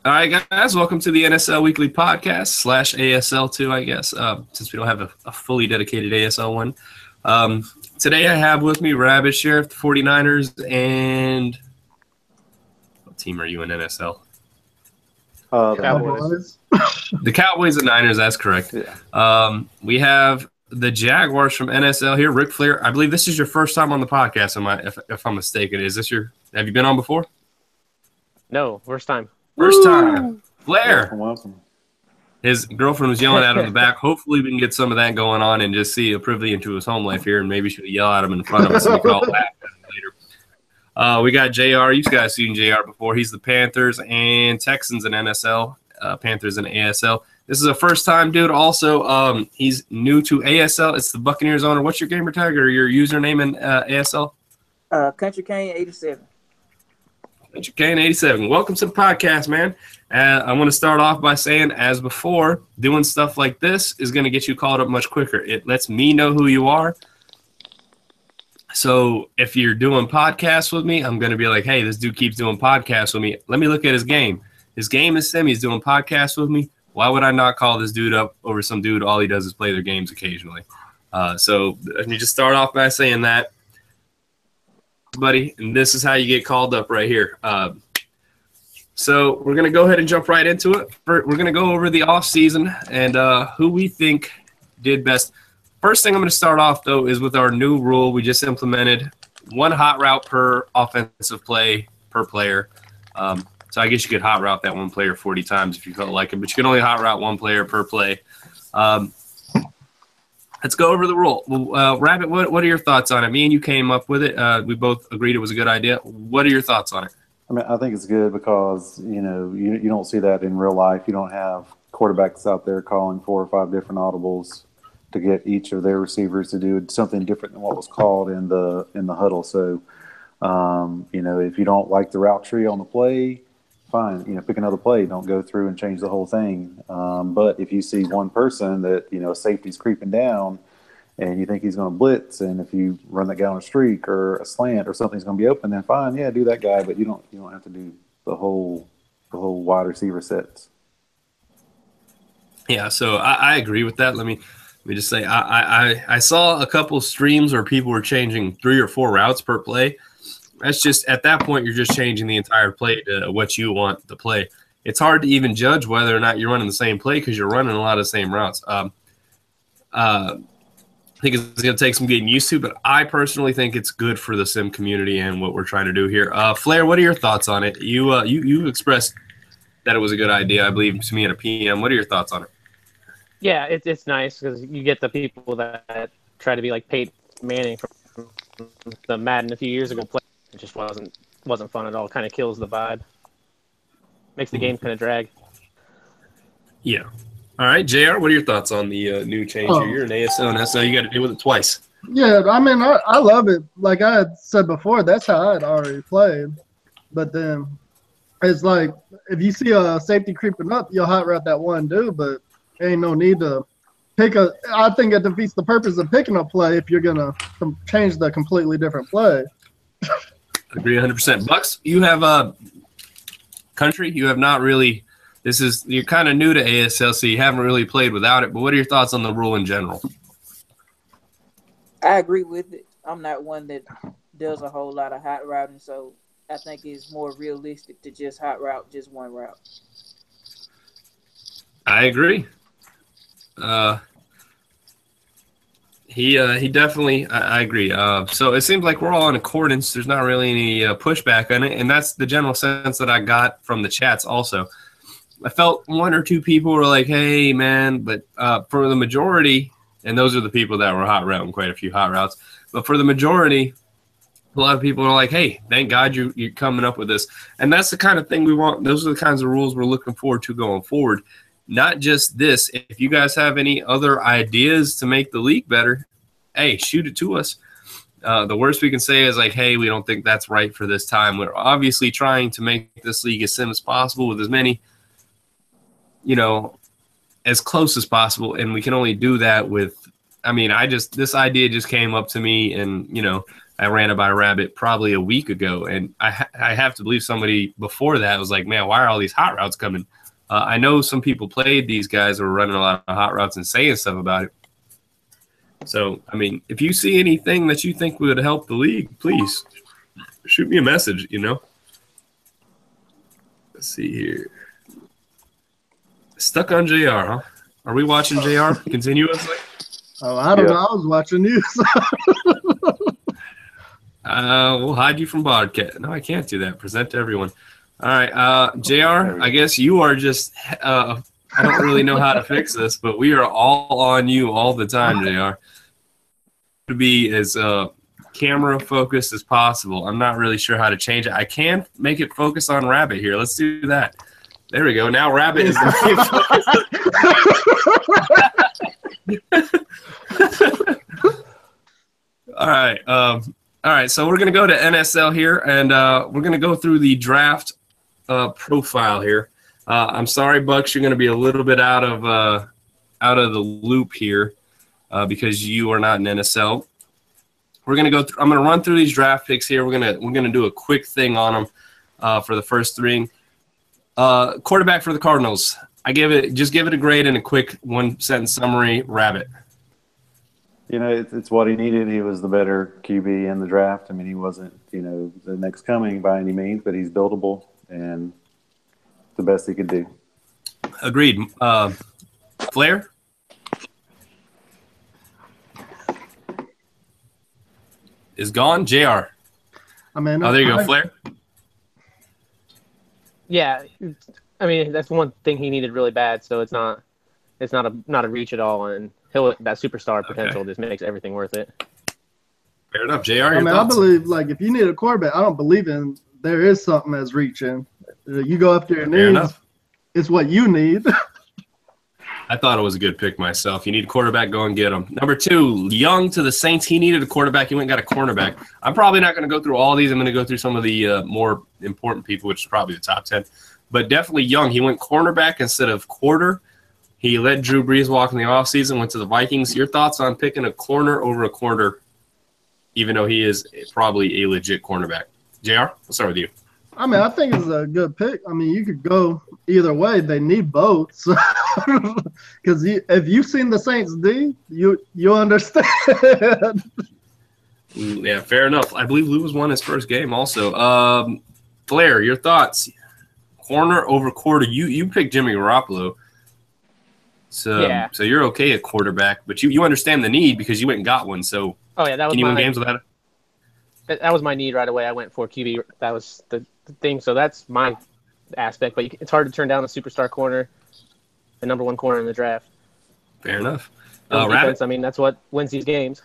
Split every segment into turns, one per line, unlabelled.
All right, guys, welcome to the NSL Weekly Podcast / ASL 2, I guess, since we don't have a fully dedicated ASL one. Today I have with me Rabbit Sheriff, the 49ers, and what team are you in NSL?
Cowboys.
The Cowboys and Niners, that's correct.
Yeah.
We have the Jaguars from NSL here, Ric Flair. I believe this is your first time on the podcast, if I'm mistaken. Have you been on before?
No, first time.
First time. Flair.
Welcome.
His girlfriend was yelling at him in the back. Hopefully we can get some of that going on and just see a privy into his home life here, and maybe she'll yell at him in front of us and we can all laugh at him later. We got JR. You guys seen JR before. He's the Panthers and Texans in NSL, Panthers and ASL. This is a first-time dude. Also, he's new to ASL. It's the Buccaneers owner. What's your gamer tag or your username in ASL?
Country Kane 87.
Country Kane 87. Welcome to the podcast, man. I want to start off by saying, as before, doing stuff like this is going to get you called up much quicker. It lets me know who you are. So if you're doing podcasts with me, I'm going to be like, hey, this dude keeps doing podcasts with me. Let me look at his game. His game is Sim. He's doing podcasts with me. Why would I not call this dude up over some dude? All he does is play their games occasionally. So let me just start off by saying that, buddy, and this is how you get called up right here. So we're going to go ahead and jump right into it. We're going to go over the offseason and who we think did best. First thing I'm going to start off, though, is with our new rule we just implemented. One hot route per offensive play per player. So I guess you could hot route that one player 40 times if you felt like it, but you can only hot route one player per play. Let's go over the rule. Rabbit, what are your thoughts on it? Me and you came up with it. We both agreed it was a good idea. What are your thoughts on it?
I mean, I think it's good because, you don't see that in real life. You don't have quarterbacks out there calling 4 or 5 different audibles to get each of their receivers to do something different than what was called in the huddle. So, if you don't like the route tree on the play, fine, pick another play. Don't go through and change the whole thing. But if you see one person that, safety's creeping down and you think he's going to blitz, and if you run that guy on a streak or a slant or something's going to be open, then fine, yeah, do that guy. But you don't have to do the whole wide receiver sets.
Yeah, so I agree with that. Let me just say I saw a couple streams where people were changing 3 or 4 routes per play. That's just, at that point, you're just changing the entire play to what you want to play. It's hard to even judge whether or not you're running the same play because you're running a lot of the same routes. I think it's going to take some getting used to, but I personally think it's good for the sim community and what we're trying to do here. Flair, what are your thoughts on it? You expressed that it was a good idea, I believe, to me at a PM. What are your thoughts on it?
Yeah, it's nice because you get the people that try to be like Peyton Manning from the Madden a few years ago. It just wasn't fun at all. Kind of kills the vibe. Makes the game kind of drag.
Yeah. All right, JR, what are your thoughts on the new change here? You're an ASL and SL. You got to deal with it twice.
Yeah, I mean, I love it. Like I had said before, that's how I'd already played. But then it's like if you see a safety creeping up, you'll hot route that one dude, but ain't no need to pick a – I think it defeats the purpose of picking a play if you're going to change the completely different play.
Agree 100%. Bucks, you have country. You have not really – you're kind of new to ASL, so you haven't really played without it. But what are your thoughts on the rule in general?
I agree with it. I'm not one that does a whole lot of hot routing, so I think it's more realistic to just hot route just one route.
I agree. He definitely. I agree. So it seems like we're all in accordance. There's not really any pushback on it, and that's the general sense that I got from the chats also. I felt 1 or 2 people were like, hey, man, but for the majority, and those are the people that were hot routing quite a few hot routes, but for the majority, a lot of people are like, hey, thank God you're coming up with this. And that's the kind of thing we want. Those are the kinds of rules we're looking forward to going forward. Not just this. If you guys have any other ideas to make the league better, hey, shoot it to us. The worst we can say is like, hey, we don't think that's right for this time. We're obviously trying to make this league as sim as possible with as many – as close as possible, and we can only do that with. I mean, this idea just came up to me, and I ran it by Rabbit probably a week ago, and I have to believe somebody before that was like, man, why are all these hot routes coming? I know some people played these guys who were running a lot of hot routes and saying stuff about it. So, I mean, if you see anything that you think would help the league, please shoot me a message, you know. Let's see here. Stuck on JR, huh? Are we watching JR continuously?
Oh, I don't know. I was watching you.
We'll hide you from podcast. No, I can't do that. Present to everyone. All right, JR, I guess you are just I don't really know how to fix this, but we are all on you all the time, JR. To be as camera focused as possible. I'm not really sure how to change it. I can make it focus on Rabbit here. Let's do that. There we go. Now Rabbit is the All right. All right. So we're going to go to NSL here, and we're going to go through the draft profile here. I'm sorry, Bucks, you're going to be a little bit out of the loop here because you are not in NSL. We're going to go through, I'm going to run through these draft picks here. We're going to do a quick thing on them for the first three. Quarterback for the Cardinals. Give it a grade and a quick one-sentence summary. Rabbit.
You know, it's what he needed. He was the better QB in the draft. I mean, he wasn't, the next coming by any means, but he's buildable and the best he could do.
Agreed. Flair? Is gone. JR.
I mean,
there you go, Flair.
Yeah, I mean that's one thing he needed really bad. So it's not a reach at all, and that superstar potential just makes everything worth it.
Fair enough, JR.
I believe if you need a quarterback, I don't believe in there is something as reaching. You go after your needs. It's what you need.
I thought it was a good pick myself. You need a quarterback, go and get him. Number 2, Young to the Saints. He needed a quarterback. He went and got a cornerback. I'm probably not going to go through all these. I'm going to go through some of the more important people, which is probably the top 10. But definitely Young. He went cornerback instead of quarter. He let Drew Brees walk in the offseason, went to the Vikings. Your thoughts on picking a corner over a quarter, even though he is probably a legit cornerback? JR, we'll start with you.
I mean, I think it's a good pick. I mean, you could go either way. They need both. Because if you've seen the Saints D, you understand.
Yeah, fair enough. I believe Lou won his first game also. Flair, your thoughts? Corner over quarter. You picked Jimmy Garoppolo. So you're okay at quarterback, but you understand the need because you went and got one. So
that was
can you win games without it?
That was my need right away. I went for QB. That was the thing. So that's my aspect. But it's hard to turn down a superstar corner, the number 1 corner in the draft.
Fair enough.
Defense, I mean, that's what wins these games.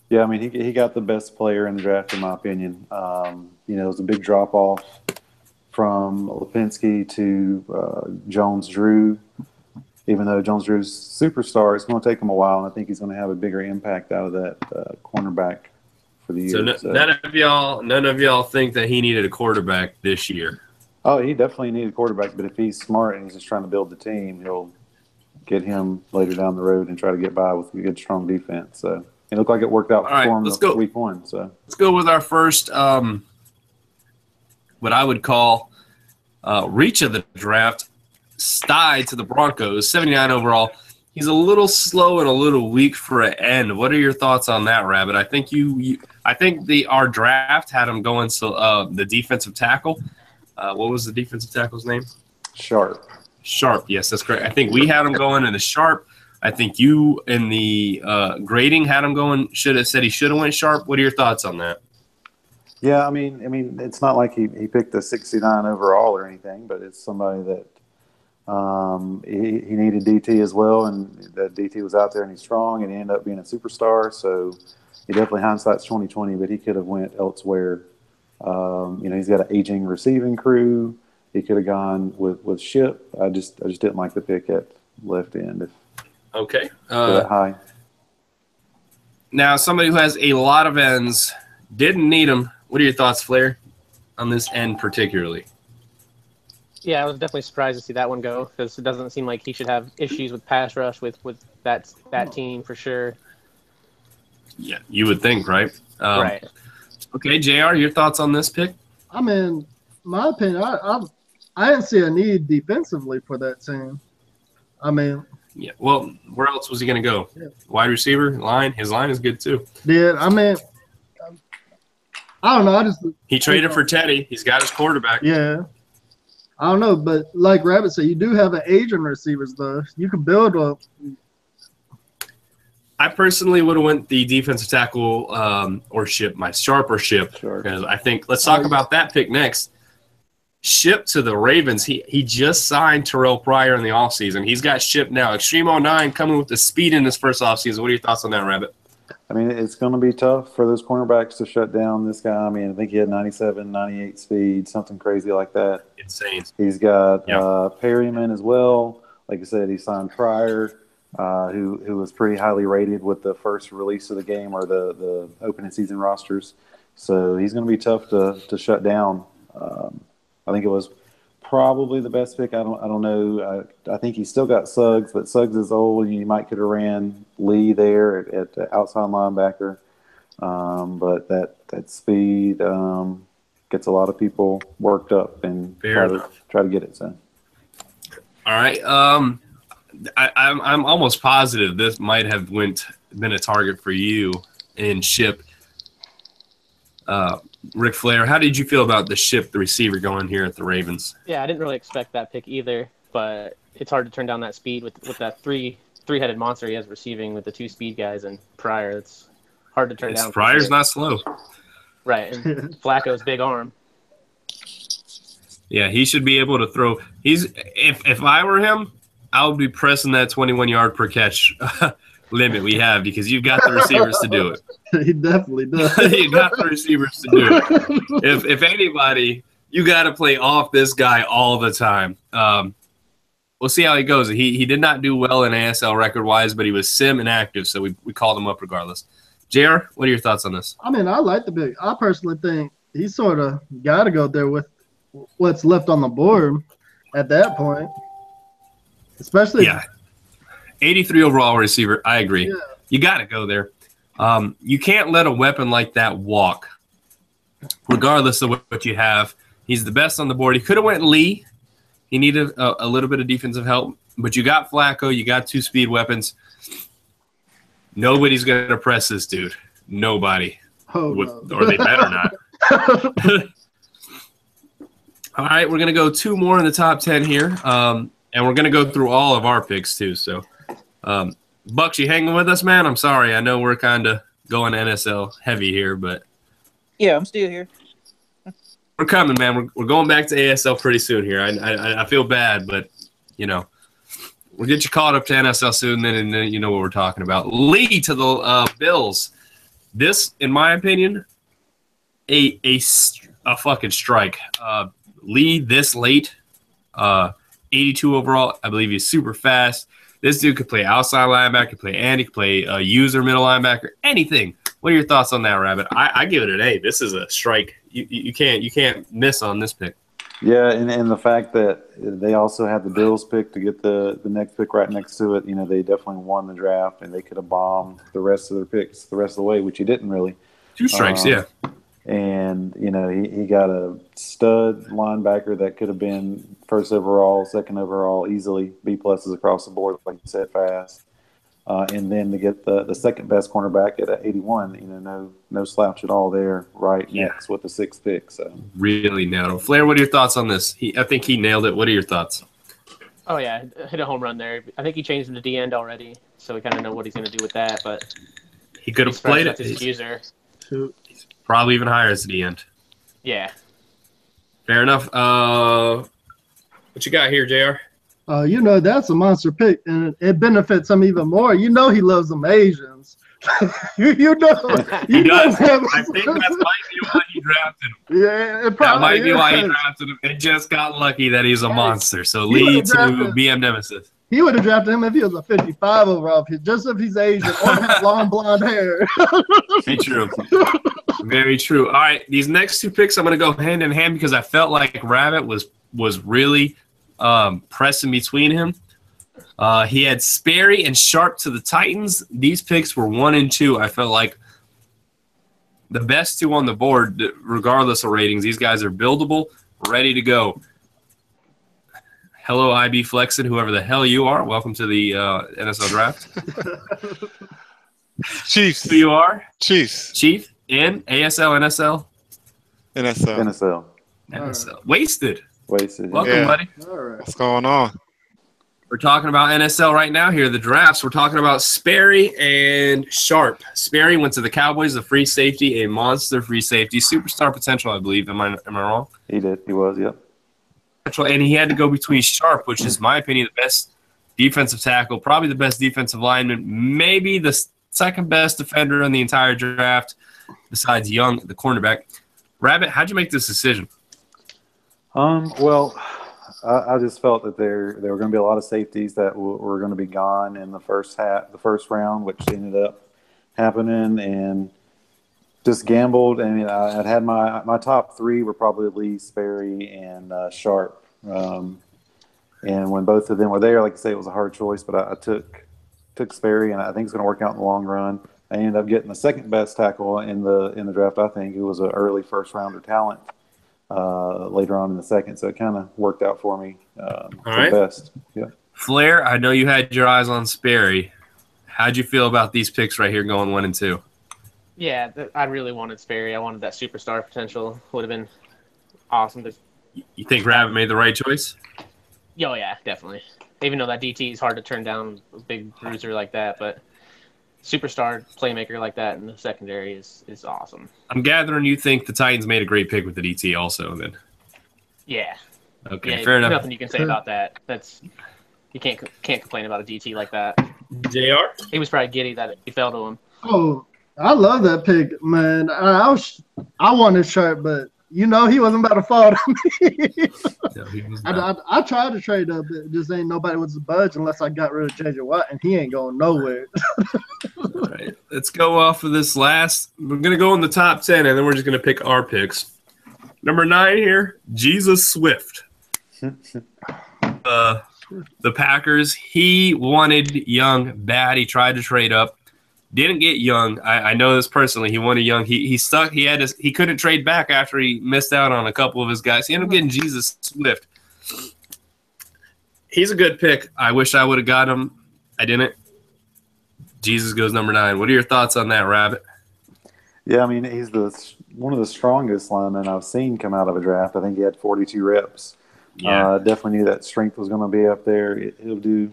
Yeah, I mean, he got the best player in the draft, in my opinion. It was a big drop-off from Lipinski to Jones-Drew. Even though Jones-Drew's superstar, it's going to take him a while, and I think he's going to have a bigger impact out of that cornerback for the year.
So none of y'all think that he needed a quarterback this year?
Oh, he definitely needed a quarterback, but if he's smart and he's just trying to build the team, he'll get him later down the road and try to get by with a good, strong defense. So it looked like it worked out for him week 1. So
let's go with our first, what I would call reach of the draft. Stide to the Broncos, 79 overall. He's a little slow and a little weak for an end. What are your thoughts on that, Rabbit? I think our draft had him going the defensive tackle. What was the defensive tackle's name?
Sharp.
Yes, that's correct. I think we had him going in the Sharp. I think you in the grading had him going. Should have said he should have went Sharp. What are your thoughts on that?
Yeah, I mean, it's not like he picked a 69 overall or anything, but it's somebody that he needed DT as well, and that DT was out there and he's strong, and he ended up being a superstar. So he definitely hindsight's 2020, but he could have went elsewhere. He's got an aging receiving crew. He could have gone with Ship. I just didn't like the pick at left end.
Okay.
That high.
Now, somebody who has a lot of ends didn't need him. What are your thoughts, Flair, on this end particularly?
Yeah, I was definitely surprised to see that one go because it doesn't seem like he should have issues with pass rush with that team for sure.
Yeah, you would think, right?
Right.
Okay, JR, your thoughts on this pick?
I mean, my opinion, I didn't see a need defensively for that team. I mean,
Yeah. Well, where else was he going to go?
Yeah.
Wide receiver, line. His line is good too.
I mean, I don't know.
He traded for Teddy. He's got his quarterback.
Yeah. I don't know, but like Rabbit said, you do have an Asian receivers though. You can build a.
I personally would have went the defensive tackle or Ship, my Sharp or Ship,
Sure.
because I think let's talk about that pick next. Ship to the Ravens. He just signed Terrell Pryor in the offseason. He's got Ship now. Extreme 09 coming with the speed in his first offseason. What are your thoughts on that, Rabbit?
I mean, it's going to be tough for those cornerbacks to shut down this guy. I mean, I think he had 97, 98 speed, something crazy like that.
Insane.
He's got Perryman as well. Like I said, he signed Pryor, who was pretty highly rated with the first release of the game or the opening season rosters. So he's going to be tough to shut down. I think it was probably the best pick. I don't know. I think he's still got Suggs, but Suggs is old. You might could have ran Lee there at the outside linebacker. But that speed gets a lot of people worked up and try to get it. So.
All right. I'm almost positive this might have been a target for you in Ship. Ric Flair, how did you feel about the receiver going here at the Ravens?
Yeah, I didn't really expect that pick either, but it's hard to turn down that speed with that three-headed monster he has receiving with the two speed guys and Pryor. It's hard to turn down.
Pryor's not slow.
Right, and Flacco's big arm.
Yeah, he should be able to throw. If I were him, I would be pressing that 21-yard per catch limit we have because you've got the receivers to do it.
He definitely does.
You got the receivers to do it. If anybody, you got to play off this guy all the time. We'll see how he goes. He did not do well in ASL record-wise, but he was sim and active, so we called him up regardless. JR, what are your thoughts on this?
I mean, I like the pick. I personally think he sort of got to go there with what's left on the board at that point. Especially,
83 overall receiver. I agree.
Yeah.
You got to go there. You can't let a weapon like that walk, regardless of what you have. He's the best on the board. He could have went Lee. He needed a little bit of defensive help, but you got Flacco. You got two speed weapons. Nobody's going to press this dude. Nobody.
no.
Or they better not. All right, we're going to go two more in the top 10 here, and we're going to go through all of our picks too. So, Bucks, you hanging with us, man? I'm sorry. I know we're kind of going NSL heavy here, but
yeah, I'm still here.
We're coming, man. We're going back to ASL pretty soon here. I feel bad, but we'll get you caught up to NSL soon, and then you know what we're talking about. Lee to the Bills. This, in my opinion, a fucking strike. Lee this late, 82 overall. I believe he's super fast. This dude could play outside linebacker, could play Andy, could play user middle linebacker, anything. What are your thoughts on that, Rabbit? I give it an A. This is a strike. You can't miss on this pick.
Yeah, and the fact that they also had the Bills pick to get the next pick right next to it, they definitely won the draft, and they could have bombed the rest of their picks the rest of the way, which he didn't really.
Two strikes, yeah.
And, he got a stud linebacker that could have been first overall, second overall, easily B pluses across the board, like you said, fast. And then to get the second best cornerback at 81, no slouch at all there, right next with the sixth pick. So
really nailed it. Flair, what are your thoughts on this? I think he nailed it. What are your thoughts?
Oh yeah, hit a home run there. I think he changed him to D end already, so we kind of know what he's going to do with that. But
he could have played it.
His user.
He's probably even higher as the end.
Yeah.
Fair enough. What you got here, JR?
That's a monster pick, and it benefits him even more. He loves them Asians.
He does. I think that might be why he drafted him.
Yeah,
that might be why he drafted him. It just got lucky that he's a monster. So lead to BM Nemesis.
He would have drafted him if he was a 55 overall pick, just if he's Asian or had long blonde hair.
Very true. Very true. All right, these next two picks, I'm going to go hand in hand because I felt like Rabbit was really pressing between him. He had Sperry and Sharp to the Titans. These picks were 1 and 2. I felt like the best two on the board, regardless of ratings. These guys are buildable, ready to go. Hello, IB Flexin, whoever the hell you are. Welcome to the NSL draft.
Chiefs.
Who you are?
Chiefs.
Chief in ASL, NSL?
NSL.
NSL.
NSL. Wasted.
Wasted.
Welcome,
Yeah.
buddy.
All right.
What's going on?
We're talking about NSL right now here, the drafts. We're talking about Sperry and Sharp. Sperry went to the Cowboys, a free safety, a monster free safety, superstar potential, I believe. Am I wrong?
He did. He was, yep.
And he had to go between Sharp, which is, in my opinion, the best defensive tackle, probably the best defensive lineman, maybe the second best defender in the entire draft, besides Young, the cornerback. Rabbit, how'd you make this decision?
Well, I just felt that there were going to be a lot of safeties that were going to be gone in the first round, which ended up happening, and just gambled. I mean, I'd had my top three were probably Lee, Sperry, and Sharp. And when both of them were there, like I say, it was a hard choice, but I took Sperry, and I think it's going to work out in the long run. I ended up getting the second best tackle in the draft. I think it was an early first rounder talent later on in the second, so it kind of worked out for me.
All right.
The best. Yeah.
Flair, I know you had your eyes on Sperry. How'd you feel about these picks right here going 1 and 2?
Yeah, I really wanted Sperry. I wanted that superstar potential. Would have been awesome.
You think Rabbit made the right choice?
Oh, yeah, definitely. Even though that DT is hard to turn down, a big bruiser like that, but superstar playmaker like that in the secondary is awesome.
I'm gathering you think the Titans made a great pick with the DT also then.
Yeah.
Okay,
Yeah,
fair enough.
Nothing you can say about that. You can't complain about a DT like that.
JR?
He was probably giddy that he fell to him.
Oh, I love that pick, man. I wanted Sharp, but he wasn't about to fall to me.
No, he was not.
I tried to trade up, but just ain't nobody was a budge unless I got rid of JJ Watt, and he ain't going nowhere.
All right, let's go off of this last. We're going to go in the top 10, and then we're just going to pick our picks. Number 9 here, Jesus Swift. The Packers, he wanted Young bad. He tried to trade up. Didn't get Young. I know this personally. He wanted Young. He stuck. He couldn't trade back after he missed out on a couple of his guys. He ended up getting Jesus Swift. He's a good pick. I wish I would have got him. I didn't. Jesus goes number 9. What are your thoughts on that, Rabbit?
Yeah, I mean, he's one of the strongest linemen I've seen come out of a draft. I think he had 42 reps.
Yeah.
Definitely knew that strength was going to be up there. He'll do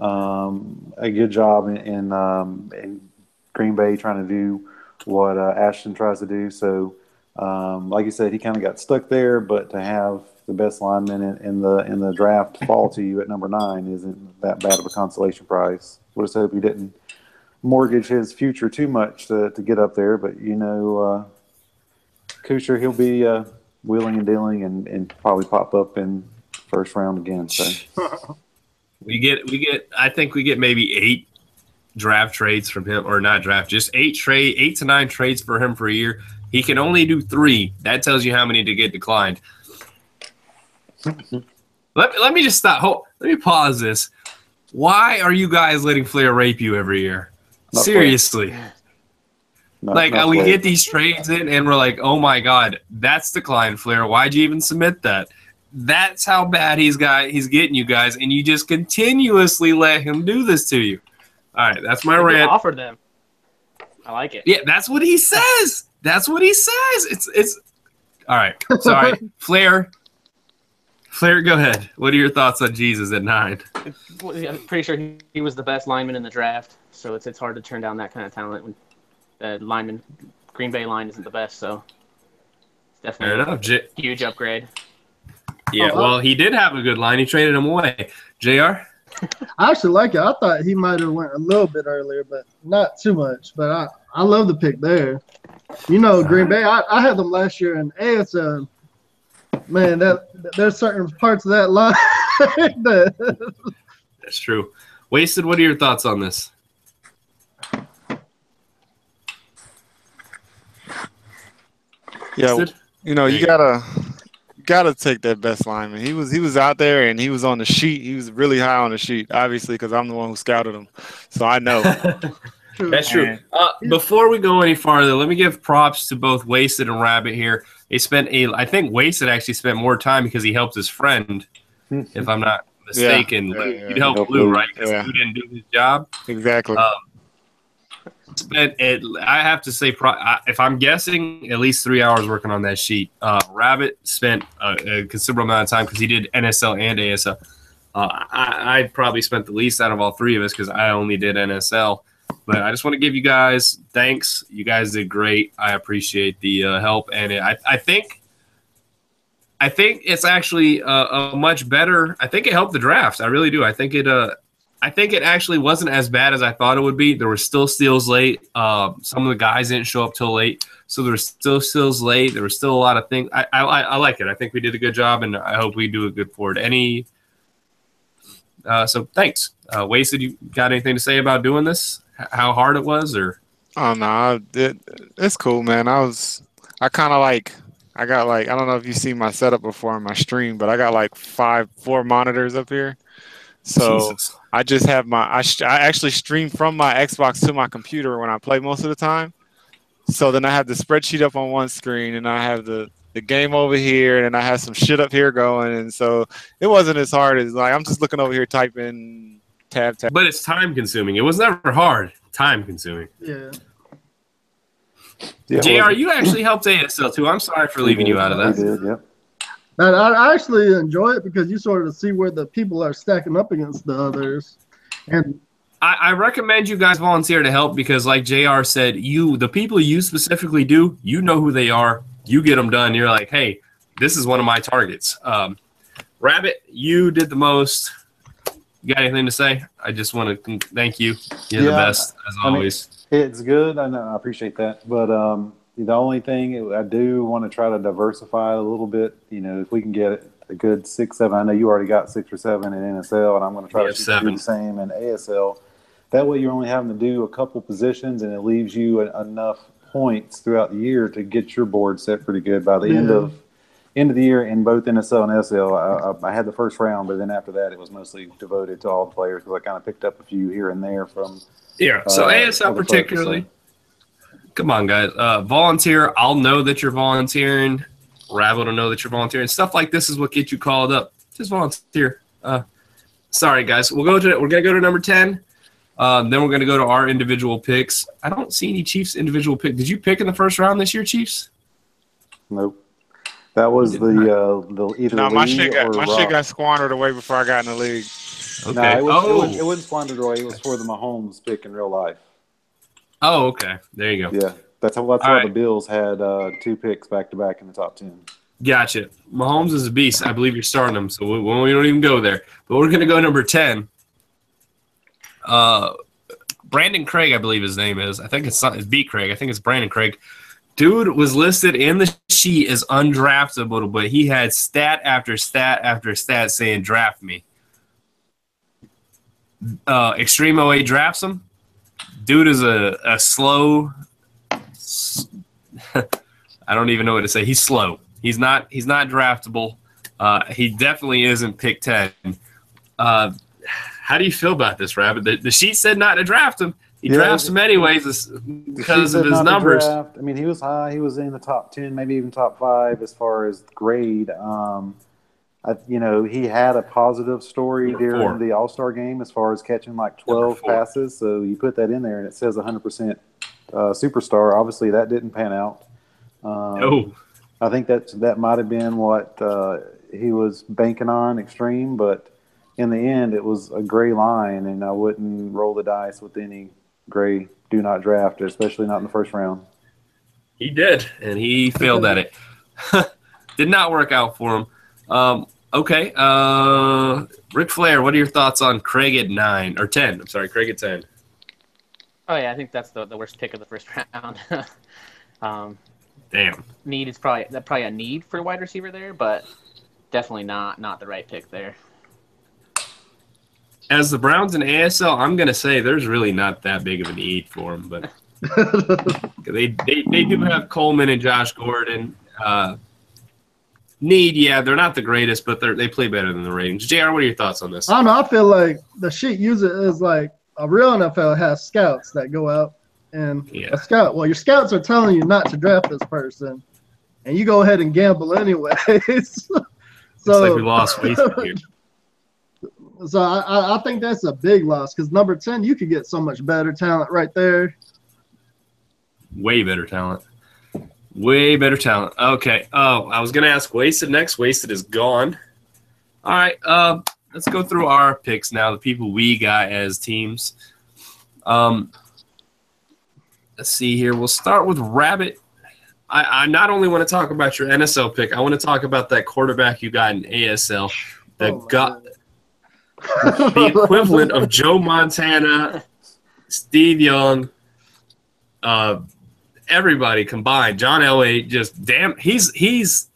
a good job in Green Bay trying to do what Ashton tries to do. So, like you said, he kind of got stuck there. But to have the best lineman in the draft fall to you at number 9 isn't that bad of a consolation prize. We'll just hope he didn't mortgage his future too much to get up there. But Kuchar, he'll be wheeling and dealing and probably pop up in first round again. So
we get. I think we get maybe 8 draft trades from him, or not draft, just 8 to 9 trades for him for a year. He can only do 3. That tells you how many to get declined. Let me just stop. Let me pause this. Why are you guys letting Flair rape you every year?
Not
Seriously.
Not
we
Flair.
get these trades in, and we're like, oh my God, that's declined, Flair. Why'd you even submit that? That's how bad he's getting you guys, and you just continuously let him do this to you. All right, that's my rant.
Offered them. I like it.
Yeah, that's what he says. That's what he says. It's all right. Sorry, Flair. Flair, go ahead. What are your thoughts on Jesus at 9?
I'm pretty sure he was the best lineman in the draft, so it's hard to turn down that kind of talent when the Green Bay line isn't the best. So it's
Fair
definitely
enough.
a huge upgrade.
Yeah, well, he did have a good line. He traded him away. JR?
I actually like it. I thought he might have went a little bit earlier, but not too much. But I love the pick there. Green Bay, I had them last year in ASL. Man, there's certain parts of that line
That's true. Wasted, what are your thoughts on this?
Yeah,
Wasted?
you gotta gotta take that best lineman. He was out there and he was on the sheet. He was really high on the sheet, obviously, because I'm the one who scouted him, so I know.
That's true.
And
Before we go any farther, let me give props to both Wasted and Rabbit here. I think Wasted actually spent more time because he helped his friend, if I'm not mistaken.
Yeah.
You'd help Lou, right? Because
Yeah.
Lou didn't do his job.
Exactly.
I have to say, if I'm guessing, at least 3 hours working on that sheet. Rabbit spent a considerable amount of time because he did NSL and ASL. I probably spent the least out of all three of us because I only did NSL. But I just want to give you guys thanks. You guys did great. I appreciate the help, and I think it's actually a much better. I think it helped the draft. I really do. I think it actually wasn't as bad as I thought it would be. There were still steals late. Some of the guys didn't show up till late, so there were still steals late. There were still a lot of things. I like it. I think we did a good job, and I hope we do a good forward. So thanks. Wasted, you got anything to say about doing this? How hard it was, or?
Oh no, it's cool, man. I got I don't know if you see my setup before on my stream, but I got like 4 monitors up here. So
Jesus.
I just have I actually stream from my Xbox to my computer when I play most of the time. So then I have the spreadsheet up on one screen, and I have the game over here, and I have some shit up here going, and so it wasn't as hard as I'm just looking over here typing tab.
But it's time consuming. It was never hard. Time consuming.
Yeah.
JR, you actually helped ASL too. I'm sorry for leaving you out of that.
We did, yep.
And I actually enjoy it because you sort of see where the people are stacking up against the others. And
I recommend you guys volunteer to help because, like JR said, the people you specifically do, you know who they are. You get them done. You're like, hey, this is one of my targets. Rabbit, you did the most. You got anything to say? I just want to thank you. You're the best, as always.
It's good. I know. I appreciate that. But the only thing I do want to try to diversify a little bit. If we can get a good 6, 7. I know you already got 6 or 7 in NSL, and I'm going to try to do the same in ASL. That way, you're only having to do a couple positions, and it leaves you enough points throughout the year to get your board set pretty good by the end of the year in both NSL and SL. I had the first round, but then after that, it was mostly devoted to all the players because I kind of picked up a few here and there from.
Yeah, so ASL particularly. Come on, guys. Volunteer. I'll know that you're volunteering. Rabbit will know that you're volunteering. Stuff like this is what gets you called up. Just volunteer. Sorry, guys. We're gonna go to number 10. Then we're gonna go to our individual picks. I don't see any Chiefs individual pick. Did you pick in the first round this year, Chiefs?
Nope. That was the either
no, my
Lee
shit
or
got squandered away before I got in the league.
Okay.
No, it wasn't squandered away. It was for the Mahomes pick in real life.
Oh, okay. There you go.
Yeah, that's why the Bills had 2 picks back to back in the top 10.
Gotcha. Mahomes is a beast. I believe you're starting him, so we don't even go there. But we're going to go number 10. Brandon Craig, I believe his name is. I think it's B. Craig. I think it's Brandon Craig. Dude was listed in the sheet as undraftable, but he had stat after stat after stat saying draft me. Extreme OA drafts him. Dude is a slow. I don't even know what to say. He's slow. He's not draftable. He definitely isn't pick 10. How do you feel about this, Rabbit? The sheet said not to draft him. He drafts him anyways because of his numbers.
I mean, he was high. He was in the top 10, maybe even top 5 as far as grade. He had a positive story during the All-Star game as far as catching like 12 passes. So you put that in there, and it says 100% superstar. Obviously, that didn't pan out. I think that might have been what he was banking on, extreme. But in the end, it was a gray line, and I wouldn't roll the dice with any gray do not draft, especially not in the first round.
He did, and he failed at it. Did not work out for him. Okay. Ric Flair, what are your thoughts on Craig at 9 or 10? I'm sorry, Craig at 10.
Oh yeah, I think that's the worst pick of the first round.
Damn.
Need is probably a need for a wide receiver there, but definitely not the right pick there.
As the Browns in ASL, I'm gonna say there's really not that big of a need for him, but they do have Coleman and Josh Gordon. Need, yeah, they're not the greatest, but they play better than the ratings. JR, what are your thoughts on this?
I don't know. I feel like the shit use it is like a real NFL has scouts that go out and
Yeah.
a scout. Well, your scouts are telling you not to draft this person, and you go ahead and gamble anyways. So
It's like we lost waste here.
So I think that's a big loss because number 10, you could get so much better talent right there.
Way better talent. Way better talent. Okay. Oh, I was going to ask Wasted next. Wasted is gone. All right. Let's go through our picks now, the people we got as teams. Let's see here. We'll start with Rabbit. I not only want to talk about your NSL pick, I want to talk about that quarterback you got in ASL that got the equivalent of Joe Montana, Steve Young, everybody combined. John Elway, just damn, he's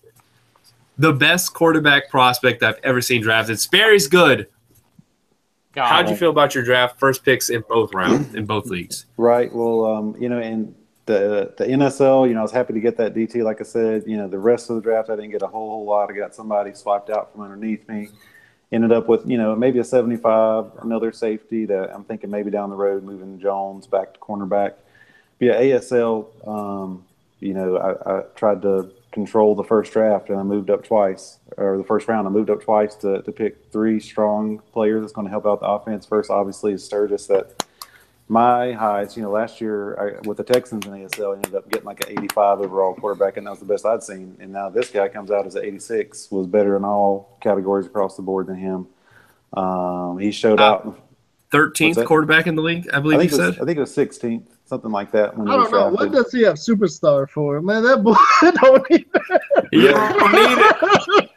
the best quarterback prospect I've ever seen drafted. Sperry's good.
God.
How'd you feel about your draft? First picks in both rounds, in both leagues.
Right. Well, in the NSL, I was happy to get that DT. Like I said, the rest of the draft, I didn't get a whole lot. I got somebody swiped out from underneath me. Ended up with, maybe a 75, another safety that I'm thinking maybe down the road, moving Jones back to cornerback. But yeah, ASL, I tried to control the first draft and I moved up twice, or the first round, I moved up twice to pick 3 strong players that's going to help out the offense. First, obviously, is Sturgis. That my highs, last year with the Texans in ASL, I ended up getting like an 85 overall quarterback, and that was the best I'd seen. And now this guy comes out as an 86, was better in all categories across the board than him. He showed out.
13th quarterback in the league, I believe you said?
I think it was 16th, something like that. When
I don't know. What does he have superstar for? Man, that boy don't even.
You don't need it.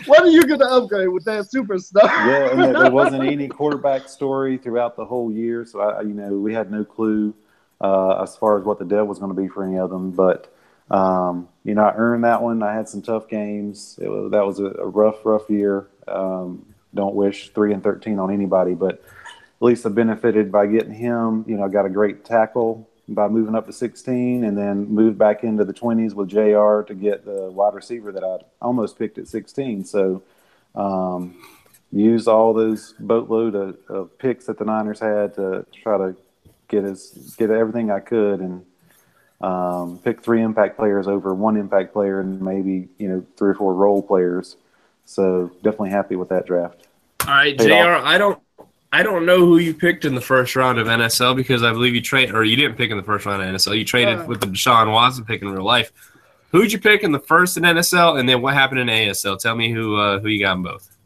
What are you going to upgrade with that superstar?
Yeah, and there wasn't any quarterback story throughout the whole year, so we had no clue as far as what the dev was going to be for any of them. But I earned that one. I had some tough games. That was a rough year. Don't wish 3-13 on anybody, but at least I benefited by getting him. I got a great tackle by moving up to 16, and then moved back into the 20s with JR to get the wide receiver that I almost picked at 16. So used all those boatload of picks that the Niners had to try to get everything I could, and pick 3 impact players over 1 impact player, and maybe 3 or 4 role players. So definitely happy with that draft.
All right, JR, I don't know who you picked in the first round of NSL, because I believe you didn't pick in the first round of NSL. You traded with the Deshaun Watson pick in real life. Who'd you pick in the first in NSL, and then what happened in ASL? Tell me who you got in both.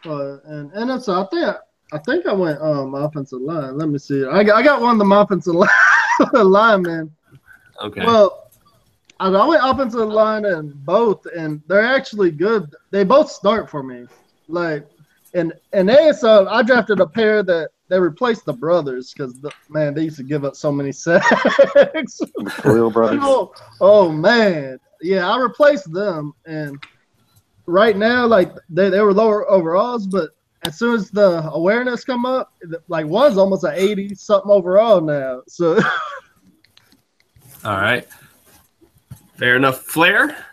And NSL, I think I went offensive line. Let me see. I got one of the offensive linemen.
Okay.
Well, I went offensive line in both, and they're actually good. They both start for me. Like in ASL, I drafted a pair that they replaced the brothers because they used to give up so many sacks.
The Khalil brothers.
Oh man, yeah, I replaced them, and right now, like they were lower overalls, but as soon as the awareness come up, like one's almost an 80 something overall now. So,
all right, fair enough. Flair,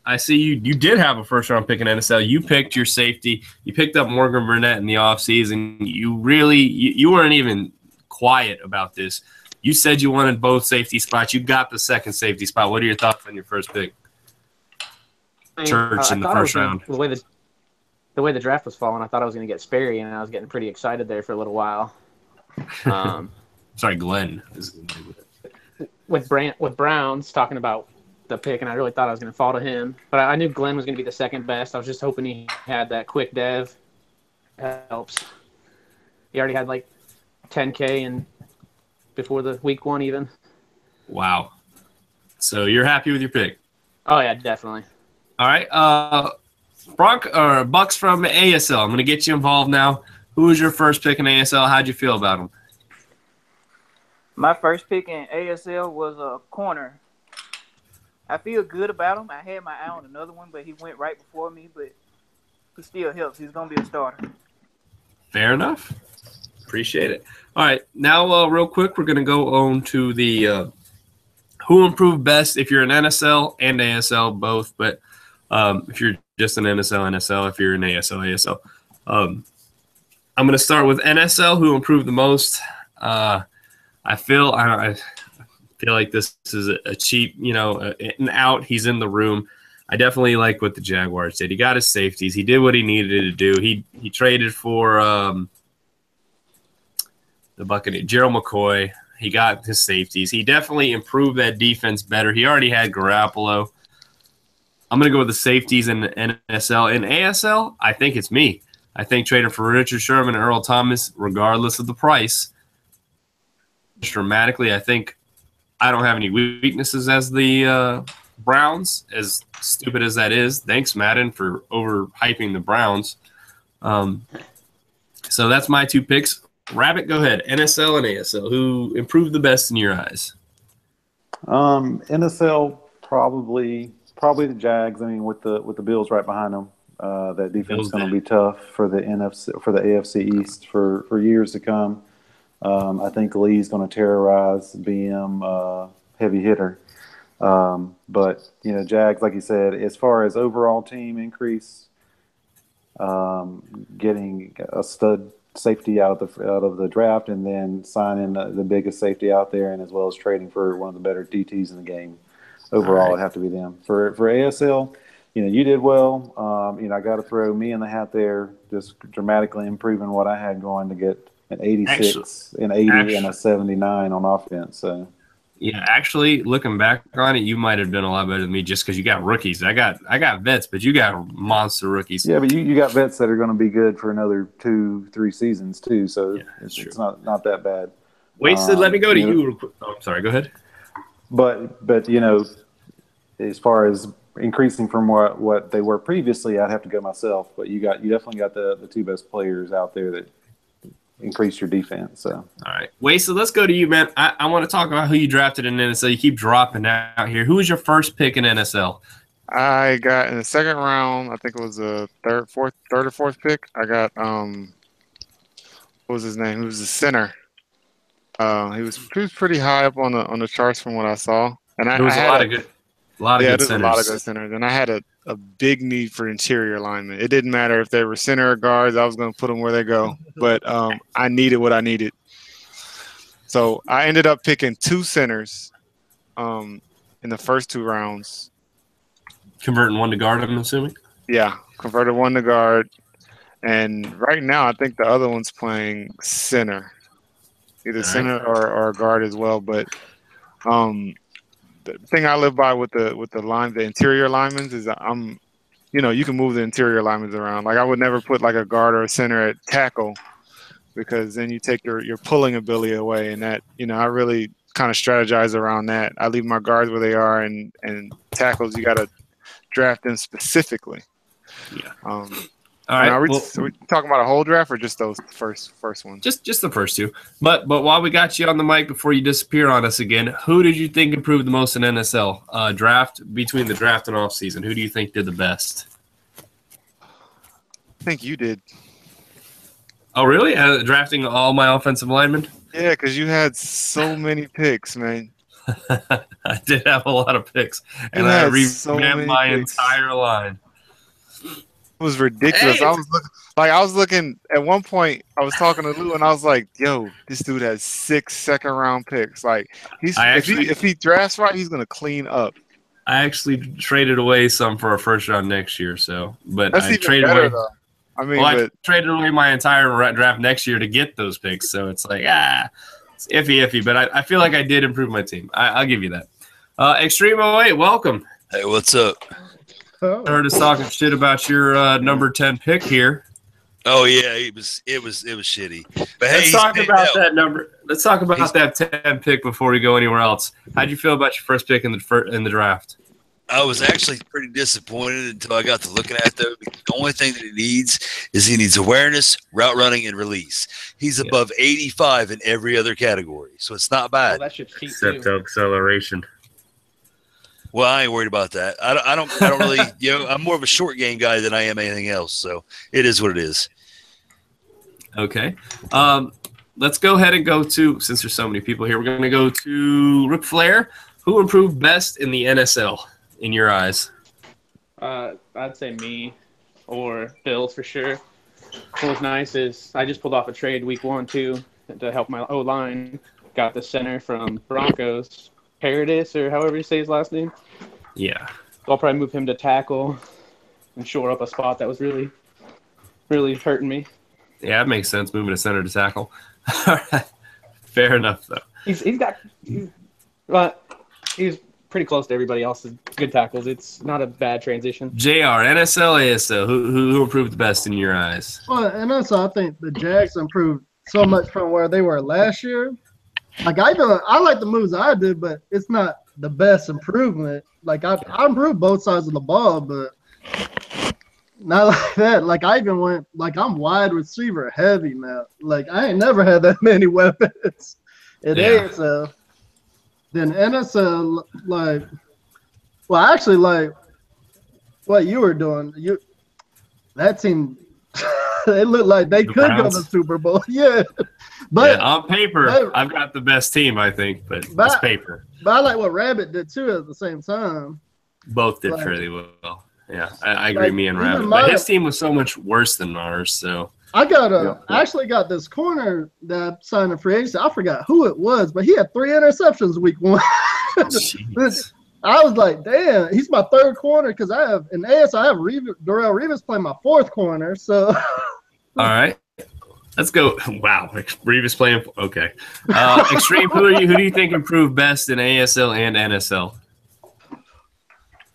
I see you did have a first round pick in NSL. You picked your safety. You picked up Morgan Burnett in the offseason. You weren't even quiet about this. You said you wanted both safety spots. You got the second safety spot. What are your thoughts on your first pick? Church in the first round.
The way the draft was falling, I thought I was going to get Sperry, and I was getting pretty excited there for a little while.
Sorry, Glenn.
With Browns talking about the pick, and I really thought I was going to fall to him. But I knew Glenn was going to be the second best. I was just hoping he had that quick dev. Helps. He already had like 10K and before the week 1 even.
Wow. So you're happy with your pick?
Oh yeah, definitely.
All right. Bucks from ASL. I'm going to get you involved now. Who was your first pick in ASL? How'd you feel about him?
My first pick in ASL was a corner. I feel good about him. I had my eye on another one, but he went right before me, but he still helps. He's going to be a starter.
Fair enough. Appreciate it. All right. Now, real quick, we're going to go on to the who improved best if you're an NSL and ASL both. But If you're just an NSL, if you're an ASL. I'm going to start with NSL, who improved the most. I feel like this is a cheap, an out. He's in the room. I definitely like what the Jaguars did. He got his safeties. He did what he needed to do. He traded for the Buccaneers, Gerald McCoy. He got his safeties. He definitely improved that defense better. He already had Garoppolo. I'm going to go with the safeties in NSL. In ASL, I think it's me. I think trading for Richard Sherman and Earl Thomas, regardless of the price, dramatically. I think I don't have any weaknesses as the Browns, as stupid as that is. Thanks, Madden, for overhyping the Browns. So that's my two picks. Rabbit, go ahead. NSL and ASL. Who improved the best in your eyes?
NSL probably the Jags. I mean, with the Bills right behind them, that defense is going to be tough for the AFC East for years to come. I think Lee's going to terrorize BM heavy hitter. But Jags, like you said, as far as overall team increase, getting a stud safety out of the draft, and then signing the biggest safety out there, and as well as trading for one of the better DTs in the game. Overall, it'd have to be them. For ASL, you did well. I got to throw me in the hat there, just dramatically improving what I had going to get an 86, an 80, and a 79 on offense. So.
Yeah, actually, looking back on it, you might have done a lot better than me just because you got rookies. I got vets, but you got monster rookies.
Yeah, but you got vets that are going to be good for another 2-3 seasons too. So it's not that bad.
Wasted. Let me go to you. Oh, I'm sorry. Go ahead.
But as far as increasing from what they were previously, I'd have to go myself. But you definitely got the two best players out there that increase your defense. So
all right, Wasted. Let's go to you, man. I want to talk about who you drafted in NSL. You keep dropping out here. Who was your first pick in NSL?
I got in the second round. I think it was the third or fourth pick. I got what was his name? He was a center. He was pretty high up on the charts from what I saw. And
there was a lot of good centers.
A lot of good centers. And I had a big need for interior alignment. It didn't matter if they were center or guards. I was going to put them where they go. But I needed what I needed. So I ended up picking two centers in the first two rounds.
Converting one to guard, I'm assuming?
Yeah, converted one to guard. And right now, I think the other one's playing center. Either center or guard as well. But the thing I live by with the interior alignments is you can move the interior alignments around. Like I would never put like a guard or a center at tackle because then you take your pulling ability away, and that I really kind of strategize around that. I leave my guards where they are, and tackles you got to draft them specifically.
Yeah.
All right. Are we talking about a whole draft or just those first ones?
Just the first two. But while we got you on the mic before you disappear on us again, who did you think improved the most in NSL? Between the draft and off season, who do you think did the best?
I think you did.
Oh, really? Drafting all my offensive linemen?
Yeah, because you had so many picks, man.
I did have a lot of picks, and I revamped my entire line.
It was ridiculous.
Hey.
I was looking at one point. I was talking to Lou, and I was like, "Yo, this dude has 6 second-round picks. Like, if he drafts right, he's gonna clean up."
I actually traded away some for a first round next year. So, but
that's
I
even
traded
better,
away.
though. I mean,
I traded away my entire draft next year to get those picks. So it's like it's iffy. But I feel like I did improve my team. I'll give you that. Extreme 08, welcome.
Hey, what's up?
Oh.
I heard us talking shit about your number 10 pick here.
Oh yeah, it was shitty. But
Let's talk about that number. Let's talk about that 10 pick before we go anywhere else. How'd you feel about your first pick in the draft?
I was actually pretty disappointed until I got to looking at it, though. The only thing that he needs awareness, route running, and release. He's above 85 in every other category, so it's not bad.
Well, that should cheat
Except
too.
acceleration.
Well, I ain't worried about that. I don't really, I'm more of a short game guy than I am anything else. So it is what it is.
Okay. Let's go ahead and go to, since there's so many people here, we're going to go to Ric Flair. Who improved best in the NSL in your eyes?
I'd say me or Bills for sure. What was nice is I just pulled off a trade week 1, too, to help my O-line. Got the center from Broncos, Paradis, or however you say his last name.
Yeah.
So I'll probably move him to tackle and shore up a spot that was really, really hurting me.
Yeah, it makes sense moving a center to tackle. All right. Fair enough, though.
He's pretty close to everybody else's good tackles. It's not a bad transition.
JR, NSL, ASL, who improved the best in your eyes?
Well, and also I think the Jags improved so much from where they were last year. Like I like the moves I did, but it's not the best improvement. Like I improved both sides of the ball, but not like that. Like I even went like I'm wide receiver heavy now. Like I ain't never had that many weapons in ASL. Then NSL, like, well, actually, like, what you were doing, that team, it looked like they could go to the Super Bowl. Yeah. But
on paper, I've got the best team, I think, but it's paper.
But I like what Rabbit did, too, at the same time.
Both did fairly well. Yeah, I agree, me and Rabbit. But his team was so much worse than ours, so.
I actually got this corner that I signed a free agency. I forgot who it was, but he had 3 interceptions week 1. I was like, damn, he's my 3rd corner because I have in AS I have Darrell Revis playing my 4th corner. So
all right. Let's go. Wow. Revis playing okay. Extreme, who do you think improved best in ASL and NSL?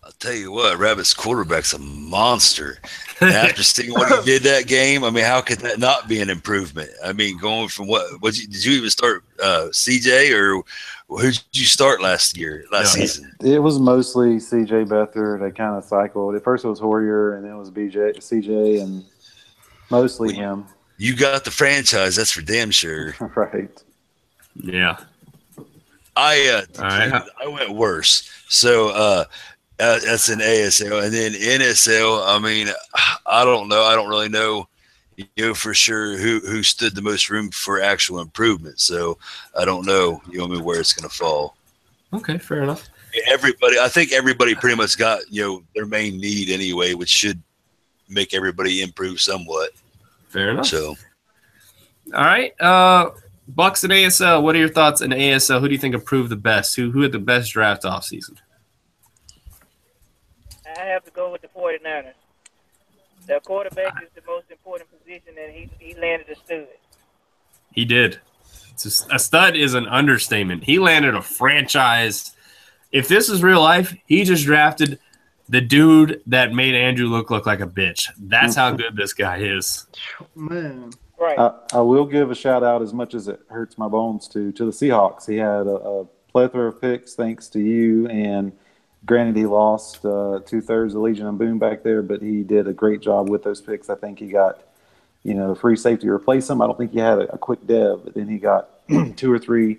I'll tell you what, Rabbit's quarterback's a monster. And after seeing what he did that game, I mean, how could that not be an improvement? I mean, going from did you even start CJ or who did you start last season?
It was mostly CJ Beathard. They kind of cycled. At first it was Hoyer, and then it was CJ, and mostly him.
You got the franchise, that's for damn sure.
Right.
Yeah.
I went worse. So that's an ASL, and then NSL. I mean, I don't know. I don't really know, for sure who stood the most room for actual improvement. So I don't know, where it's going to fall.
Okay, fair enough.
I think everybody pretty much got their main need anyway, which should make everybody improve somewhat.
Fair enough.
So,
all right, Bucks and ASL. What are your thoughts on ASL? Who do you think improved the best? Who had the best draft offseason?
I have to go with the 49ers. Their quarterback is the most important position, and he landed a stud.
He did. A stud is an understatement. He landed a franchise. If this is real life, he just drafted the dude that made Andrew look like a bitch. That's how good this guy is.
Man.
Right.
I will give a shout out, as much as it hurts my bones, to the Seahawks. He had a plethora of picks thanks to you, and granted, he lost 2/3 of Legion and Boone back there, but he did a great job with those picks. I think he got, free safety to replace him. I don't think he had a quick dev, but then he got 2 or 3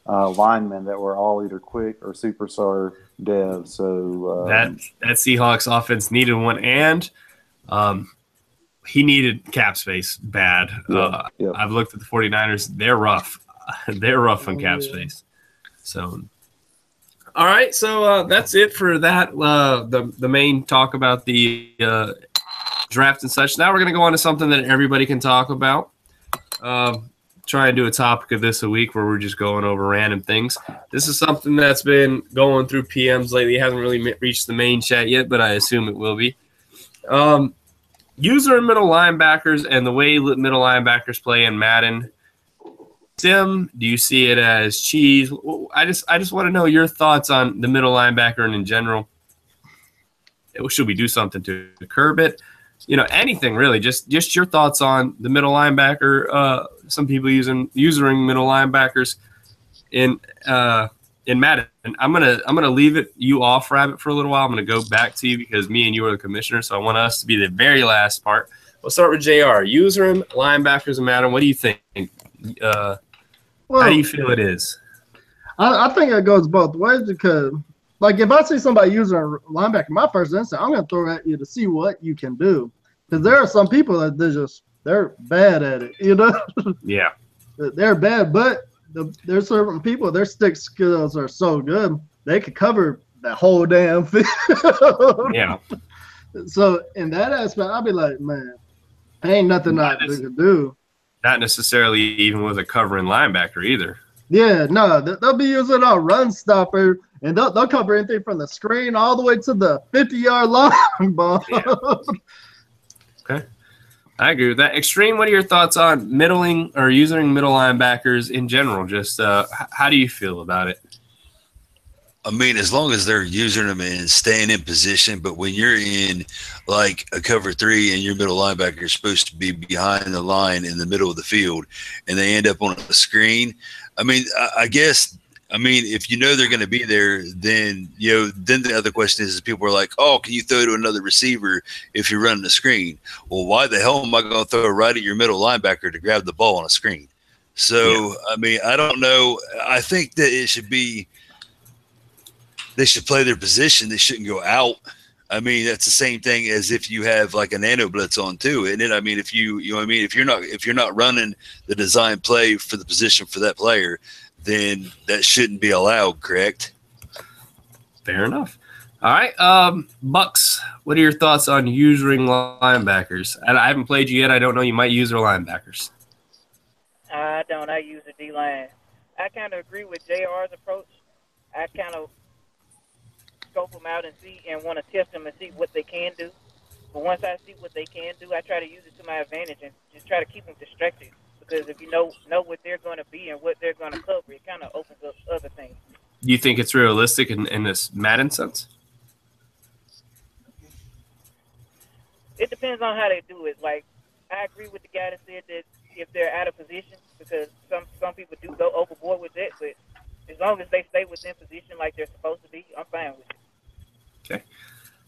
linemen that were all either quick or superstar devs. So
that Seahawks offense needed one, and he needed cap space bad. I've looked at the 49ers. They're rough. They're rough on cap space. So. All right, so that's it for that. The main talk about the draft and such. Now we're going to go on to something that everybody can talk about. Try and do a topic of this a week where we're just going over random things. This is something that's been going through PMs lately. It hasn't really reached the main chat yet, but I assume it will be. User and middle linebackers and the way middle linebackers play in Madden. Tim, do you see it as cheese? I just want to know your thoughts on the middle linebacker and in general. Should we do something to curb it? Anything really. Just your thoughts on the middle linebacker. Some people using middle linebackers in Madden. I'm gonna leave you off, Rabbit, for a little while. I'm gonna go back to you because me and you are the commissioner, so I want us to be the very last part. We'll start with JR. User and linebackers in Madden. What do you think? How do you feel it is?
I think it goes both ways because, like, if I see somebody using a linebacker, my first instinct, I'm going to throw it at you to see what you can do. Because there are some people that they're bad at it,
Yeah.
They're bad, but there's certain people, their stick skills are so good, they could cover that whole damn field.
Yeah.
So in that aspect, I'll be like, man, ain't nothing not they could do.
Not necessarily even with a covering linebacker either.
Yeah, no, they'll be using a run stopper, and they'll cover anything from the screen all the way to the 50-yard line ball.
Yeah. Okay. I agree with that. Extreme, what are your thoughts on middling or using middle linebackers in general? Just how do you feel about it?
I mean, as long as they're using them and staying in position, but when you're in like a cover three and your middle linebacker is supposed to be behind the line in the middle of the field and they end up on a screen, I mean, I guess, I mean, if you know they're going to be there, then, then the other question is people are like, oh, can you throw to another receiver if you're running a screen? Well, why the hell am I going to throw right at your middle linebacker to grab the ball on a screen? So, I mean, I don't know. I think that it should be, they should play their position. They shouldn't go out. I mean, that's the same thing as if you have like a nano blitz on too, isn't it? I mean, if you know what I mean, if you're not running the design play for the position for that player, then that shouldn't be allowed, correct?
Fair enough. All right, Bucks, what are your thoughts on using linebackers? I haven't played you yet. I don't know. You might use their linebackers.
I don't. I use the D-line. I kind of agree with JR's approach. I kind of scope them out and see and want to test them and see what they can do. But once I see what they can do, I try to use it to my advantage and just try to keep them distracted. Because if you know what they're going to be and what they're going to cover, it kind of opens up other things.
Do you think it's realistic in this Madden sense?
It depends on how they do it. Like, I agree with the guy that said that if they're out of position, because some people do go overboard with that, but as long as they stay within position like they're supposed to be, I'm fine with it.
Okay.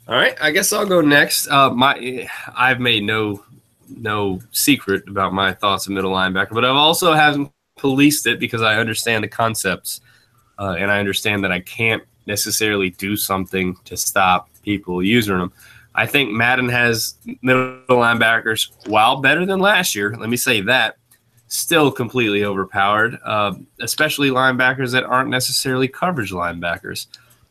All right. I guess I'll go next. I've made no secret about my thoughts of middle linebacker, but I've also haven't policed it because I understand the concepts, and I understand that I can't necessarily do something to stop people using them. I think Madden has middle linebackers, while better than last year, let me say that, still completely overpowered, especially linebackers that aren't necessarily coverage linebackers.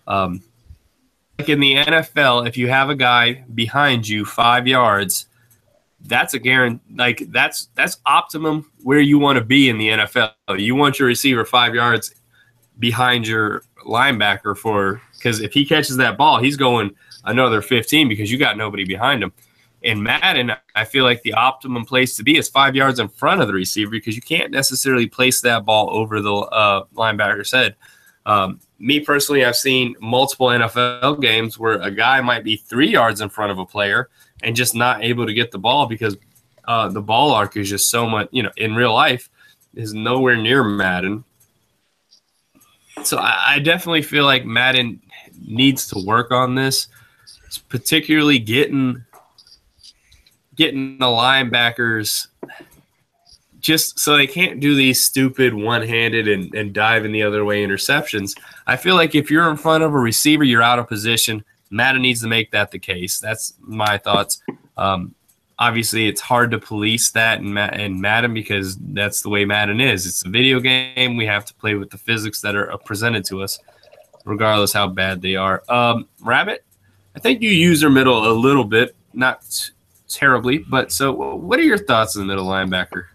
Like in the NFL, if you have a guy behind you 5 yards, that's a guarantee. Like that's optimum where you want to be in the NFL. You want your receiver 5 yards behind your linebacker because if he catches that ball, he's going another 15 because you got nobody behind him. In Madden, I feel like the optimum place to be is 5 yards in front of the receiver because you can't necessarily place that ball over the linebacker's head. Me personally, I've seen multiple NFL games where a guy might be 3 yards in front of a player and just not able to get the ball because the ball arc is just so much, in real life is nowhere near Madden. So I definitely feel like Madden needs to work on this, particularly getting the linebackers just so they can't do these stupid one-handed and dive in the other way interceptions. I feel like if you're in front of a receiver, you're out of position. Madden needs to make that the case. That's my thoughts. Obviously, it's hard to police that in Madden because that's the way Madden is. It's a video game. We have to play with the physics that are presented to us, regardless how bad they are. Rabbit, I think you use your middle a little bit, not terribly, but so what are your thoughts on the middle linebacker?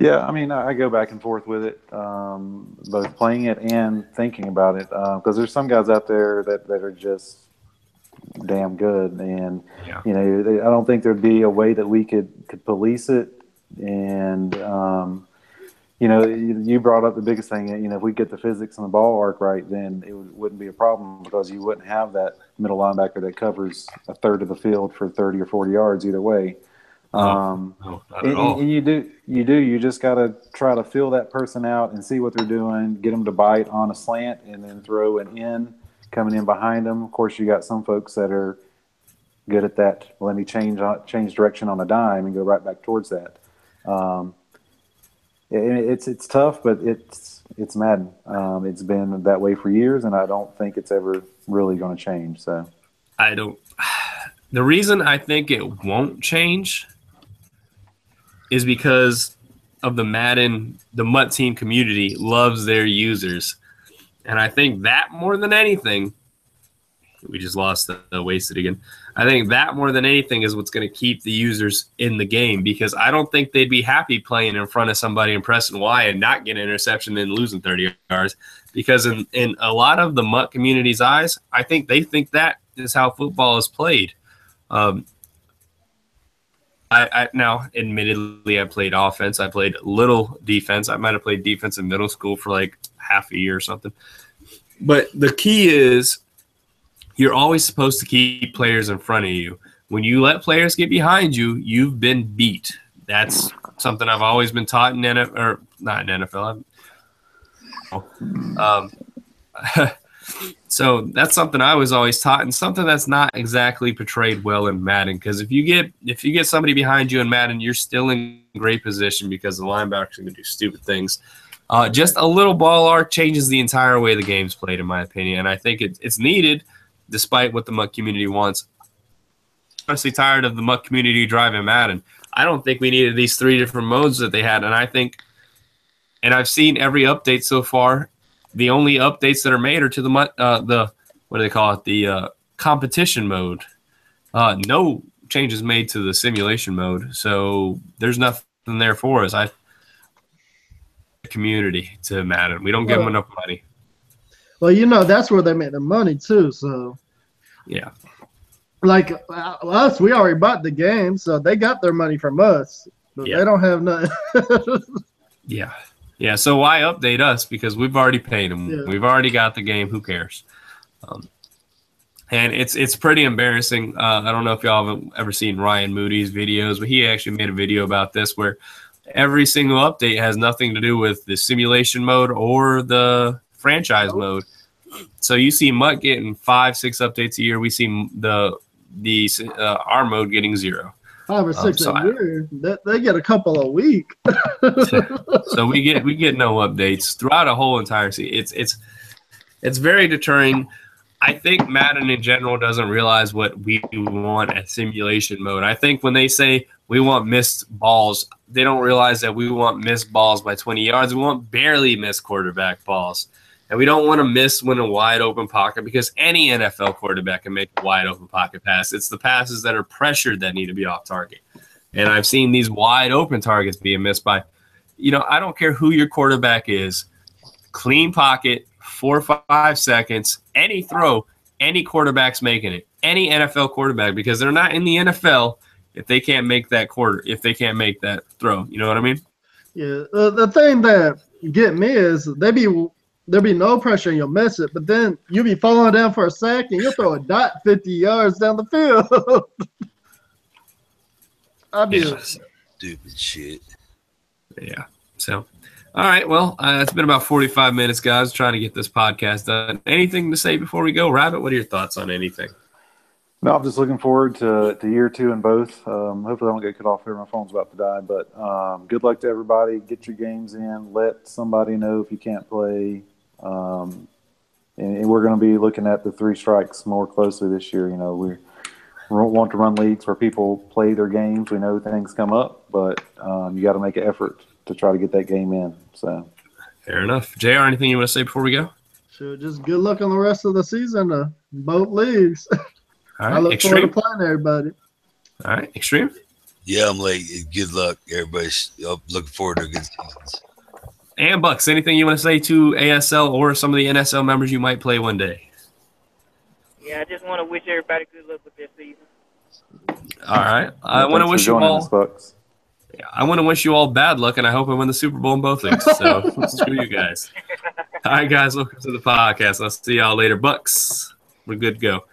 Yeah, I mean, I go back and forth with it, both playing it and thinking about it, because there's some guys out there that are just damn good, and I don't think there'd be a way that we could police it. And you brought up the biggest thing. If we get the physics and the ball arc right, then it wouldn't be a problem because you wouldn't have that middle linebacker that covers a third of the field for 30 or 40 yards either way.
No, not at all.
And you just got to try to feel that person out and see what they're doing, get them to bite on a slant and then throw an in coming in behind them. Of course, you got some folks that are good at that. Let me change direction on a dime and go right back towards that. It's tough, but it's Madden. It's been that way for years, and I don't think it's ever really going to change. So
I don't. The reason I think it won't change is because of the Mutt Team community loves their users. And I think that more than anything We just lost the wasted again. I think that more than anything is what's going to keep the users in the game, because I don't think they'd be happy playing in front of somebody and pressing Y and not getting an interception and losing 30 yards. Because in a lot of the Mutt community's eyes, I think they think that is how football is played. Now, admittedly, I played offense. I played little defense. I might have played defense in middle school for like half a year or something. But the key is you're always supposed to keep players in front of you. When you let players get behind you, you've been beat. That's something I've always been taught in NFL, or not in NFL. So that's something I was always taught, and something that's not exactly portrayed well in Madden. Because if you get somebody behind you in Madden, you're still in great position because the linebackers are going to do stupid things. Just a little ball arc changes the entire way the game's played, in my opinion, and I think it's needed, despite what the Mutt community wants. I'm honestly tired of the Mutt community driving Madden. I don't think we needed these 3 different modes that they had, and I think, and I've seen every update so far. The only updates that are made are to the what do they call it? The competition mode. No changes made to the simulation mode, so there's nothing there for us. Community to Madden. We don't give them enough money.
Well, that's where they make the money too. So
yeah,
like us, we already bought the game, so they got their money from us, but they don't have nothing.
Yeah, so why update us? Because we've already paid them.
Yeah.
We've already got the game. Who cares? And it's pretty embarrassing. I don't know if y'all have ever seen Ryan Moody's videos, but he actually made a video about this where every single update has nothing to do with the simulation mode or the franchise mode. So you see Mutt getting 5-6 updates a year. We see our mode getting 0.
5 or 6 a year. They get a couple a week.
So we get no updates throughout a whole entire season. It's very deterring. I think Madden in general doesn't realize what we want at simulation mode. I think when they say we want missed balls, they don't realize that we want missed balls by 20 yards. We want barely missed quarterback balls. And we don't want to miss when a wide open pocket, because any NFL quarterback can make a wide open pocket pass. It's the passes that are pressured that need to be off target. And I've seen these wide open targets being missed by, I don't care who your quarterback is, clean pocket, 4 or 5 seconds, any throw, any quarterback's making it, any NFL quarterback, because they're not in the NFL if they can't make that throw. You know what I mean?
Yeah. The thing that get me is there'll be no pressure and you'll miss it, but then you'll be falling down for a sack and you'll throw a dot 50 yards down the field.
Stupid shit.
Yeah. So, all right. Well, it's been about 45 minutes, guys, trying to get this podcast done. Anything to say before we go? Rabbit, what are your thoughts on anything?
No, I'm just looking forward to year 2 in both. Hopefully I don't get cut off here. My phone's about to die. But good luck to everybody. Get your games in. Let somebody know if you can't play. And we're going to be looking at the 3 strikes more closely this year. We want to run leagues where people play their games. We know things come up, but you got to make an effort to try to get that game in. So,
fair enough. JR, anything you want to say before we go?
Sure. Just good luck on the rest of the season, both leagues.
All right,
I look
Extreme.
forward to playing everybody.
All right, Extreme.
Yeah, I'm late. Good luck, everybody's looking forward to a good seasons.
And Bucks, anything you want to say to ASL or some of the NSL members you might play one day?
Yeah, I just want to wish everybody good luck with their season.
All right, I want to wish you all.
Bucks.
Yeah, I want to wish you all bad luck, and I hope I win the Super Bowl in both leagues. So screw you guys. All right, guys, welcome to the podcast. I'll see y'all later. Bucks, we're good to go.